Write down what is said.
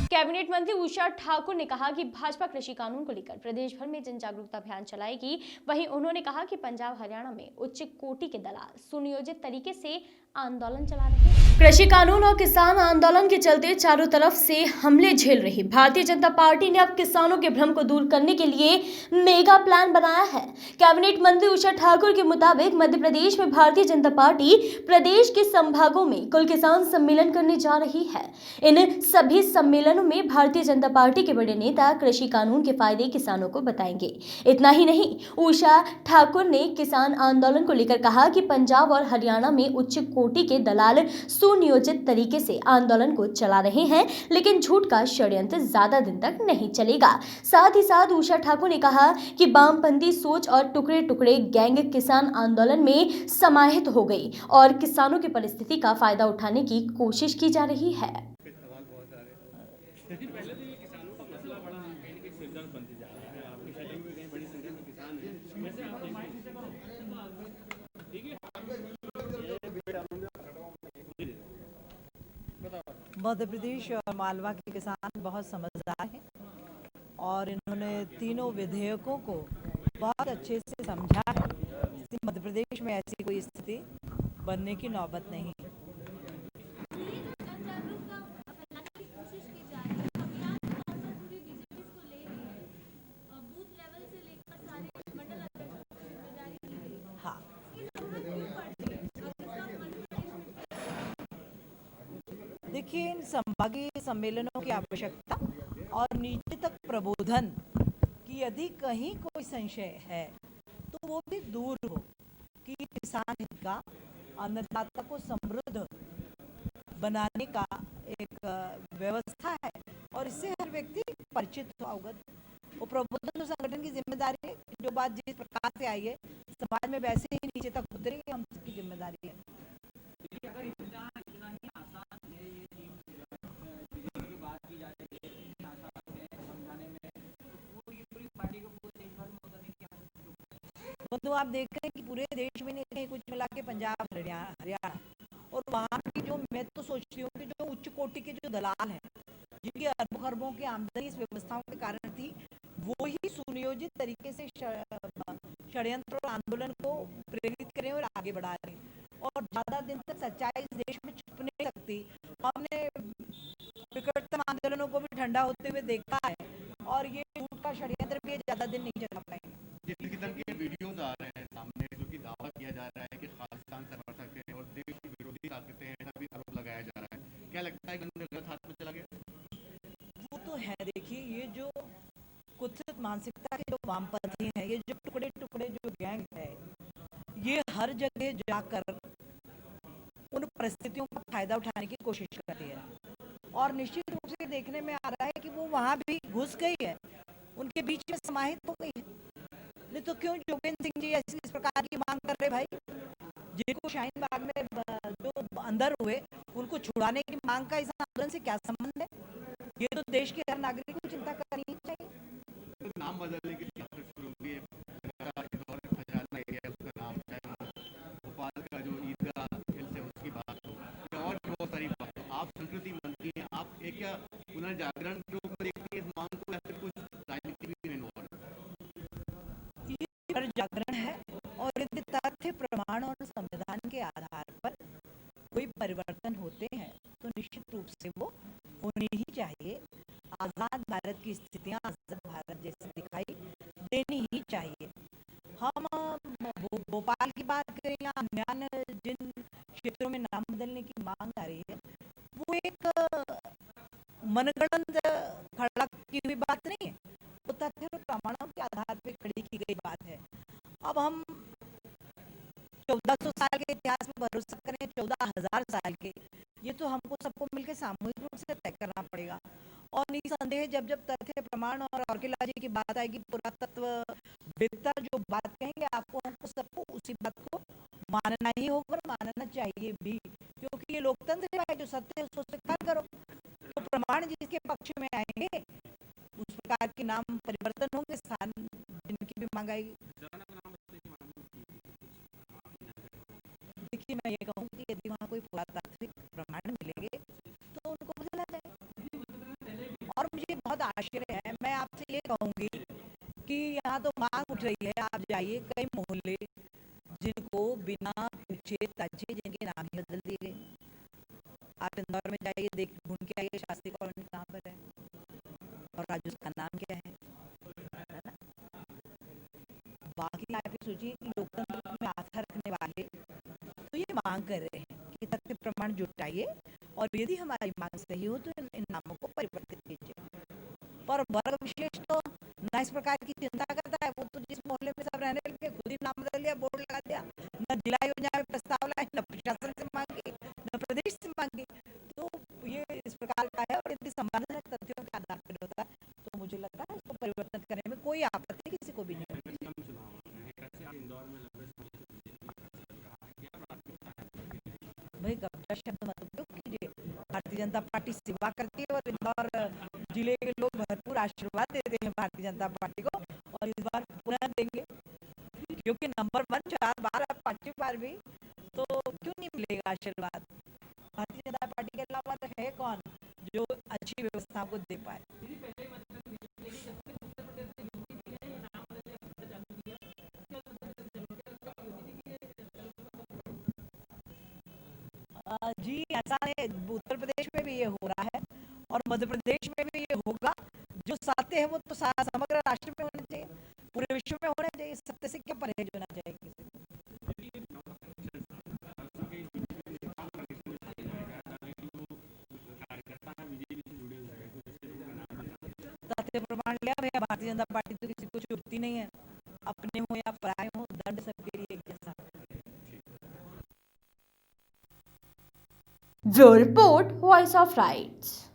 Cabinet मंत्री उषा ठाकुर ने कहा कि भाजपा कृषि कानून को लेकर प्रदेश भर में जन जागरूकता अभियान चलाएगी। वहीं उन्होंने कहा कि पंजाब हरियाणा में उच्च कोटि के दलाल सुनियोजित तरीके से आंदोलन चला रहे हैं। कृषि कानून और किसान आंदोलन के चलते चारों तरफ से हमले झेल रही भारतीय जनता पार्टी ने अब किसानों के भ्रम को दूर करने के लिए मेगा प्लान बनाया है। कैबिनेट मंत्री उषा ठाकुर के मुताबिक मध्य प्रदेश में भारतीय जनता पार्टी प्रदेश के संभागों में कुल किसान सम्मेलन करने जा रही है। इन सभी सम्मेलनों में भारतीय जनता पार्टी के बड़े नेता कृषि कानून के फायदे किसानों को बताएंगे। इतना ही नहीं, उषा ठाकुर ने किसान आंदोलन को लेकर कहा कि पंजाब और हरियाणा में उच्च कोटि के दलाल सुनियोजित तरीके से आंदोलन को चला रहे हैं, लेकिन झूठ का षड्यंत्र ज्यादा दिन तक नहीं चलेगा। साथ ही साथ उषा ठाकुर ने कहा कि वामपंथी सोच और टुकड़े टुकड़े गैंग किसान आंदोलन में समाहित हो गई और किसानों की परिस्थिति का फायदा उठाने की कोशिश की जा रही है। पहले तो ये किसानों का मसला बड़ा कहीं न कहीं सिरदर्द बनते जा रहा है। आपकी शहर में कहीं बड़ी संख्या में किसान हैं। वैसे आप ठीक है। मध्य प्रदेश और मालवा के किसान बहुत समझदार हैं और इन्होंने तीनों विधेयकों को बहुत अच्छे से समझा है। मध्य प्रदेश में ऐसी कोई स्थिति बनने की नौबत नहीं। हाँ, देखिए, इन संभागीय सम्मेलनों की आवश्यकता और नीचे तक प्रबोधन कि यदि कहीं कोई संशय है तो वो भी दूर हो कि किसान हित का, अन्नदाता को समृद्ध बनाने का एक व्यवस्था है और इससे हर व्यक्ति परिचित हो, अवगत। वो प्रबोधन संगठन की जिम्मेदारी है। जो बात जिस प्रकार से आई है समाज में वैसे ही नीचे तक उतरेगी, हम सबकी जिम्मेदारी है। तो आप देख रहे हैं कि पूरे देश में नहीं, कुछ मिला के पंजाब हरियाणा और वहाँ की जो, मैं तो सोचती हूँ कि जो उच्च कोटि के जो दलाल हैं जिनकी अरबों खरबों की आमदनी इस व्यवस्थाओं के कारण थी, वो ही सुनियोजित तरीके से षड्यंत्र और आंदोलन को प्रेरित करें और आगे बढ़ा रहे हैं। और ज्यादा दिन तक सच्चाई इस देश में छुप नहीं सकती। हमने विकटतम आंदोलनों को भी ठंडा होते हुए देखा है और ये झूठ का षड्यंत्र भी ज्यादा दिन नहीं चला पाएंगे। जिस किस्म के वीडियोज आ रहे हैं सामने, जो कि दावा किया जा रहा है कि खालिस्तान समर्थक है और देश की विरोधी ताकतें हैं, ऐसा भी आरोप लगाया जा रहा है। क्या लगता है कि गलत हाथ में चला गया? वो तो है। देखिए, ये जो कुत्सित मानसिकता के जो वामपंथी हैं, ये जो टुकड़े टुकड़े जो गैंग है, ये हर जगह जाकर उन परिस्थितियों का फायदा उठाने की कोशिश करती है और निश्चित रूप से देखने में आ रहा है कि वो वहां भी घुस गई है, उनके बीच में समाहित हो गई है। नहीं तो क्यों जोगेंद्र सिंह जी ऐसी इस प्रकार की मांग कर रहे भाई? जिनको शाहीन बाग में जो अंदर हुए उनको छुड़ाने की मांग का इस आंदोलन से क्या संबंध है? ये तो देश के हर नागरिक को चिंता करनी चाहिए। तो नाम बदलने की शुरू हुई है, खजाना एरिया उसका नाम, भोपाल का जो ईदगाह हिल्स है उसकी बात हो, और बहुत सारी बात हो। आप संस्कृति मंत्री हैं, आप एक क्या पुनर्जागरण के रूप में देखते हैं इस मांग को, या फिर कुछ राजनीति भी इन्वॉल्व? जागरण है और यदि तथ्य, प्रमाण और संविधान के आधार पर कोई परिवर्तन होते हैं तो निश्चित रूप से वो होने ही चाहिए। आजाद भारत की स्थितियां आजाद भारत जैसी दिखाई देनी ही चाहिए। हम भोपाल की बात करें या अन्य जिन क्षेत्रों में नाम बदलने की मांग आ रही है, वो एक मनगढ़ंत खड़ा की हुई बात नहीं है, वो तथ्य और प्रमाणों के आधार पर खड़ी की गई बात है। अब हम 1400 साल के इतिहास में भरोसा करें, 14,000 साल के, ये तो हमको सबको मिलकर सामूहिक रूप से तय करना पड़ेगा। और निसंदेह जब जब तथ्य, प्रमाण और आर्कियोलॉजी की बात आएगी, पुरातत्व वेत्ता जो बात कहेंगे, आपको हमको सबको उसी बात को मानना ही होगा, मानना चाहिए भी, क्योंकि ये लोकतंत्र है। जो सत्य है उसको स्वीकार करो। तो प्रमाण जिसके पक्ष में आएंगे उस प्रकार के नाम परिवर्तन होंगे, स्थान जिनकी भी मांग आएगी। देखिए, मैं ये कहूँ कि यदि वहाँ कोई पुरातात्विक प्रमाण मिलेंगे आश्चर्य है। मैं आपसे ये कहूंगी कि यहाँ तो मांग उठ रही है, आप जाइए कई मोहल्ले जिनको बिना पूछे तछे जिनके नाम ही बदल दिए गए। आप इंदौर में जाइए, देख ढूंढ के आइए शास्त्री कॉलोनी कहाँ पर है और आज उसका नाम क्या है ना? बाकी आप ये सोचिए कि लोकतंत्र में आस्था रखने वाले तो ये मांग कर रहे हैं कि तथ्य प्रमाण जुटाइए और यदि हमारी मांग सही हो तो इन नामों को परिवर्तित कीजिए। पर वर्ग विशेष तो न इस प्रकार की चिंता करता है। वो तो जिस मोहल्ले में सब रहने लगे खुद ही नाम बदल लिया, बोर्ड लगा दिया, न जिला योजना में प्रस्ताव लाए, न प्रशासन से मांगी, न प्रदेश से मांगी। तो ये इस प्रकार का है और यदि संवादजनक तथ्यों के आधार पर होता है तो मुझे लगता है इसको परिवर्तन करने में कोई आपत्ति किसी को भी नहीं होगी। भाई कब्जा शब्द मत उपयोग कीजिए। भारतीय जनता पार्टी सेवा करती है और इंदौर जिले के लोग भरपूर आशीर्वाद देते हैं भारतीय जनता पार्टी को और इस बार पुनः देंगे, क्योंकि नंबर 1 4 बार अब 5वीं बार भी तो क्यों नहीं मिलेगा आशीर्वाद। भारतीय जनता पार्टी के अलावा तो है कौन जो अच्छी व्यवस्था को दे पाए। जी ऐसा है, उत्तर प्रदेश में भी ये हो रहा है और मध्य प्रदेश में भी ये होगा। जो सत्य है वो तो समग्र राष्ट्र में होना चाहिए, पूरे विश्व में होना चाहिए। सत्य से क्या परहेज होना चाहिए। तथ्य प्रमाण लिया भैया, भारतीय जनता पार्टी तो किसी को छूटती नहीं है, अपने हो या पराये हो, दंड सबके लिए एक जैसा। Bureau report, voice of rights.